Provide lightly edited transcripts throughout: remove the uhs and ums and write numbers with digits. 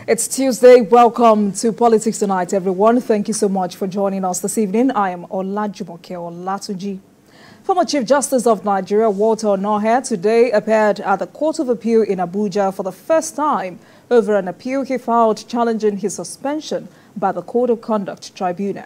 It's Tuesday. Welcome to Politics Tonight, everyone. Thank you so much for joining us this evening. I am Olajumoke Olatunji. Former Chief Justice of Nigeria, Walter Onohe, today appeared at the Court of Appeal in Abuja for the first time over an appeal he filed challenging his suspension by the Code of Conduct Tribunal.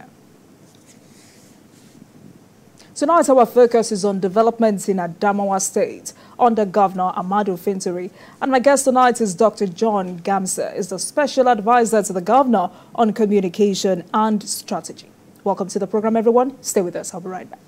Tonight, our focus is on developments in Adamawa State under Governor Ahmadu Fintiri. And my guest tonight is Dr. John Gamse, is the Special Advisor to the Governor on Communication and Strategy. Welcome to the program, everyone. Stay with us. I'll be right back.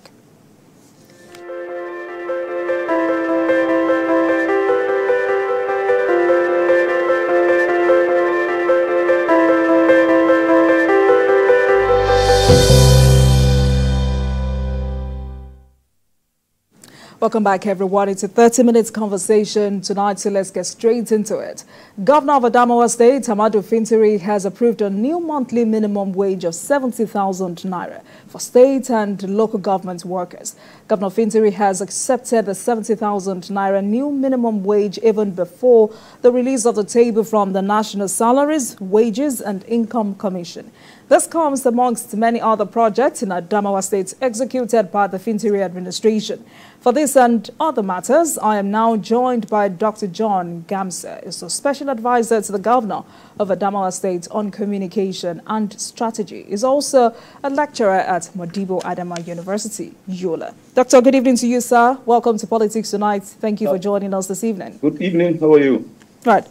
Welcome back, everyone. It's a 30-minute conversation tonight, so let's get straight into it. Governor of Adamawa State, Ahmadu Fintiri, has approved a new monthly minimum wage of 70,000 naira for state and local government workers. Governor Fintiri has accepted the 70,000 naira new minimum wage even before the release of the table from the National Salaries, Wages and Income Commission. This comes amongst many other projects in Adamawa State executed by the Fintiri administration. For this and other matters, I am now joined by Dr. John Gamse, is a special advisor to the governor of Adamawa State on communication and strategy. He's also a lecturer at Modibo Adama University, Yola. Doctor, good evening to you, sir. Welcome to Politics Tonight. Thank you for joining us this evening. Good evening. How are you? Right.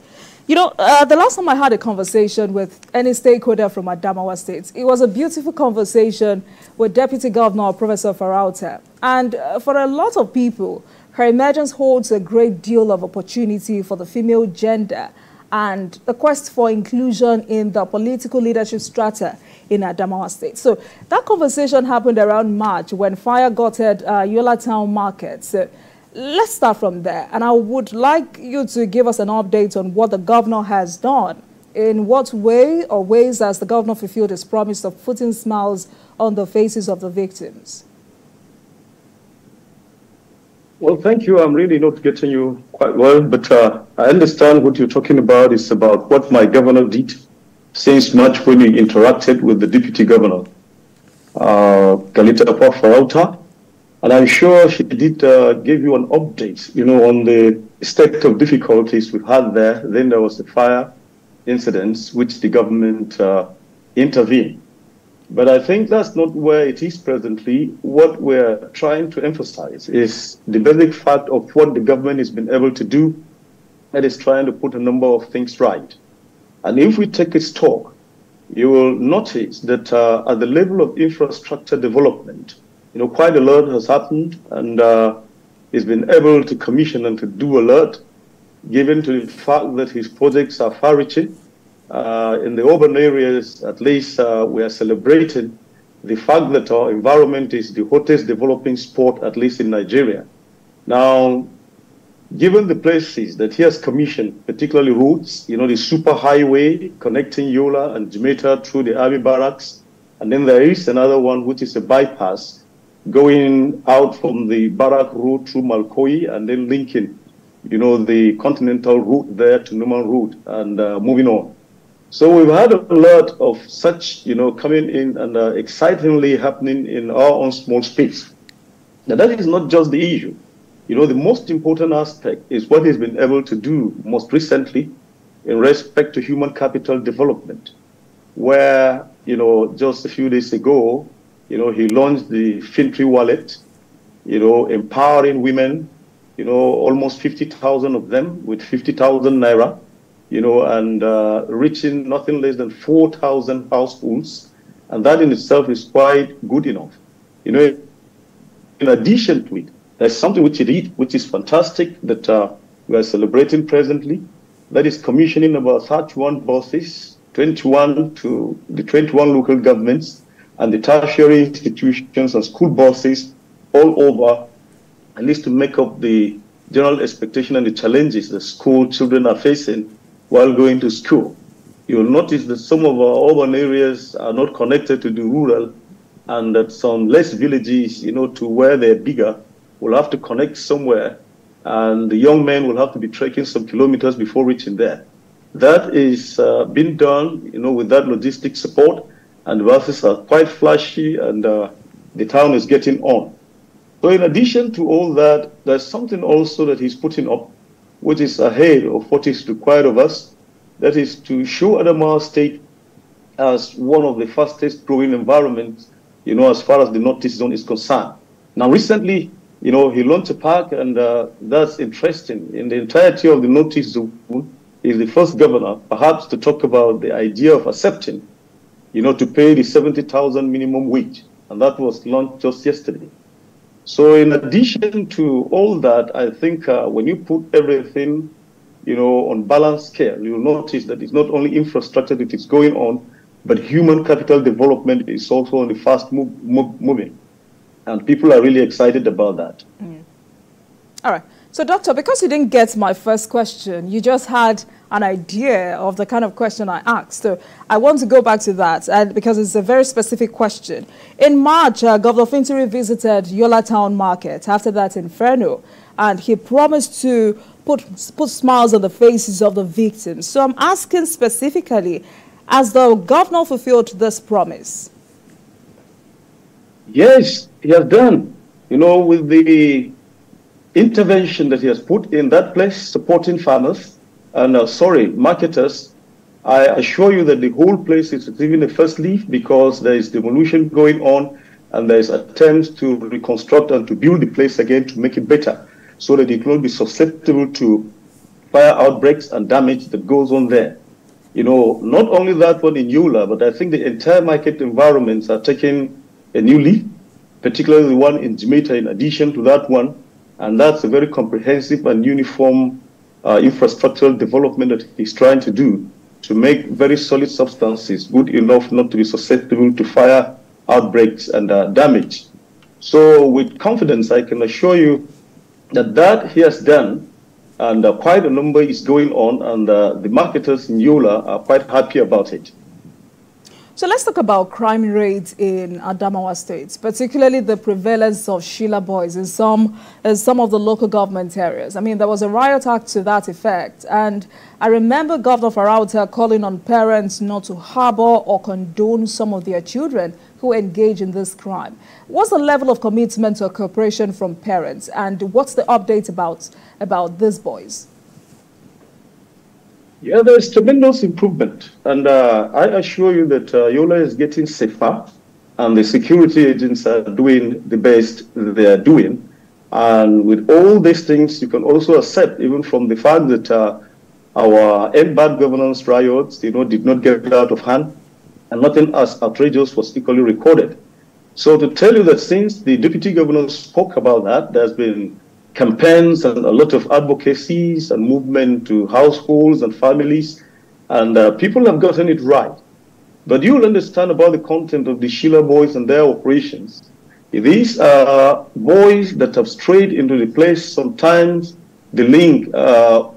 You know, the last time I had a conversation with any stakeholder from Adamawa State, it was a beautiful conversation with Deputy Governor Professor Farauta. And for a lot of people, her emergence holds a great deal of opportunity for the female gender and the quest for inclusion in the political leadership strata in Adamawa State. So that conversation happened around March when fire gutted Yola Town Market. So let's start from there. And I would like you to give us an update on what the governor has done. In what way or ways has the governor fulfilled his promise of putting smiles on the faces of the victims? Well, thank you. I'm really not getting you quite well, but I understand what you're talking about is about what my governor did since March when he interacted with the deputy governor, Galita Farauta. And I'm sure she did give you an update, you know, on the state of difficulties we had there. Then there was the fire incidents, which the government intervened. But I think that's not where it is presently. What we're trying to emphasize is the basic fact of what the government has been able to do, that is trying to put a number of things right. And if we take its talk, you will notice that at the level of infrastructure development, you know, quite a lot has happened, and he's been able to commission and to do a lot, given to the fact that his projects are far-reaching. In the urban areas, at least, we are celebrating the fact that our environment is the hottest developing spot, at least in Nigeria. Now, given the places that he has commissioned, particularly routes, you know, the super highway connecting Yola and Jamaica through the army barracks, and then there is another one which is a bypass going out from the barrack route through Malkoi and then linking, you know, the continental route there to Numan route and moving on. So we've had a lot of such, you know, coming in and excitingly happening in our own small space. Now that is not just the issue. You know, the most important aspect is what he's been able to do most recently in respect to human capital development, where, you know, just a few days ago, you know, he launched the Fintiri wallet, you know, empowering women, you know, almost 50,000 of them with 50,000 naira, you know, and reaching nothing less than 4,000 households. And that in itself is quite good enough. You know, in addition to it, there's something which he did, which is fantastic, that we are celebrating presently. That is commissioning about 31 buses, 21 to the 21 local governments, and the tertiary institutions and school buses all over, at least to make up the general expectation and the challenges that school children are facing while going to school. You will notice that some of our urban areas are not connected to the rural, and that some less villages, you know, to where they're bigger, will have to connect somewhere, and the young men will have to be trekking some kilometers before reaching there. That is being done, with that logistic support, and the buses are quite flashy, and the town is getting on. So in addition to all that, there's something also that he's putting up, which is ahead of what is required of us. That is to show Adamawa State as one of the fastest growing environments, as far as the Northeast Zone is concerned. Now, recently, he launched a park, and that's interesting. In the entirety of the Northeast Zone, he's the first governor, perhaps, to talk about the idea of accepting, to pay the 70,000 minimum wage. And that was launched just yesterday. So in addition to all that, I think when you put everything, on balanced scale, you'll notice that it's not only infrastructure that is going on, but human capital development is also on the fast moving. And people are really excited about that. Mm. All right. So, Doctor, because you didn't get my first question, you just had an idea of the kind of question I asked. So I want to go back to that, and because it's a very specific question. In March, Governor Fintiri visited Yola Town Market, after that Inferno, and he promised to put smiles on the faces of the victims. So I'm asking specifically, has the governor fulfilled this promise? Yes, he has done. With the intervention that he has put in that place, supporting farmers and marketers, I assure you that the whole place is receiving a first leaf, because there is demolition going on, and there is attempts to reconstruct and to build the place again to make it better, so that it will be susceptible to fire outbreaks and damage that goes on there. Not only that one in Yola, but I think the entire market environments are taking a new leaf, particularly the one in Jamaica in addition to that one. And that's a very comprehensive and uniform infrastructural development that he's trying to do to make very solid substances good enough not to be susceptible to fire outbreaks and damage. So with confidence, I can assure you that he has done, and quite a number is going on, and the marketers in Yola are quite happy about it. So let's talk about crime rates in Adamawa State, particularly the prevalence of Shila Boys in some of the local government areas. I mean, there was a riot act to that effect, and I remember Governor Farauta calling on parents not to harbor or condone some of their children who engage in this crime. What's the level of commitment or cooperation from parents, and what's the update about these boys? Yeah, there's tremendous improvement, and I assure you that Yola is getting safer, and the security agents are doing the best they are doing. And with all these things, you can also accept, even from the fact that our End Bad Governance riots, did not get out of hand, and nothing as outrageous was equally recorded. So to tell you that since the deputy governor spoke about that, there's been campaigns and a lot of advocacies and movement to households and families, and people have gotten it right. But you'll understand about the content of the Shila Boys and their operations. These are boys that have strayed into the place. Sometimes the link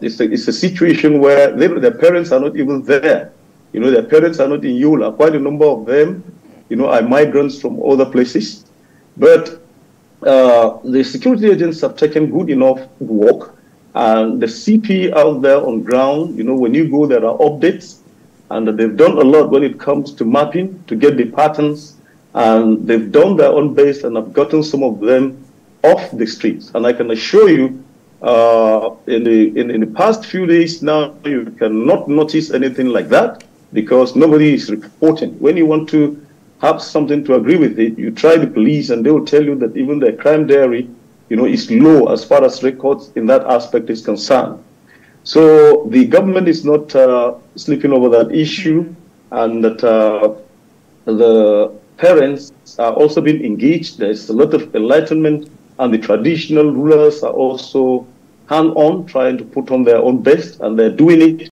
is a situation where their parents are not even there. Their parents are not in Yola. Quite a number of them, are migrants from other places. But the security agents have taken good enough work, and the CP out there on ground, when you go, there are updates, and they've done a lot when it comes to mapping to get the patterns, and they've done their own best and have gotten some of them off the streets. And I can assure you, in the past few days now, you cannot notice anything like that, because nobody is reporting. When you want to have something to agree with it, you try the police, and they will tell you that even the crime diary, is low as far as records in that aspect is concerned. So the government is not sleeping over that issue, and that the parents are also being engaged. There's a lot of enlightenment, and the traditional rulers are also hand-on, trying to put on their own best, and they're doing it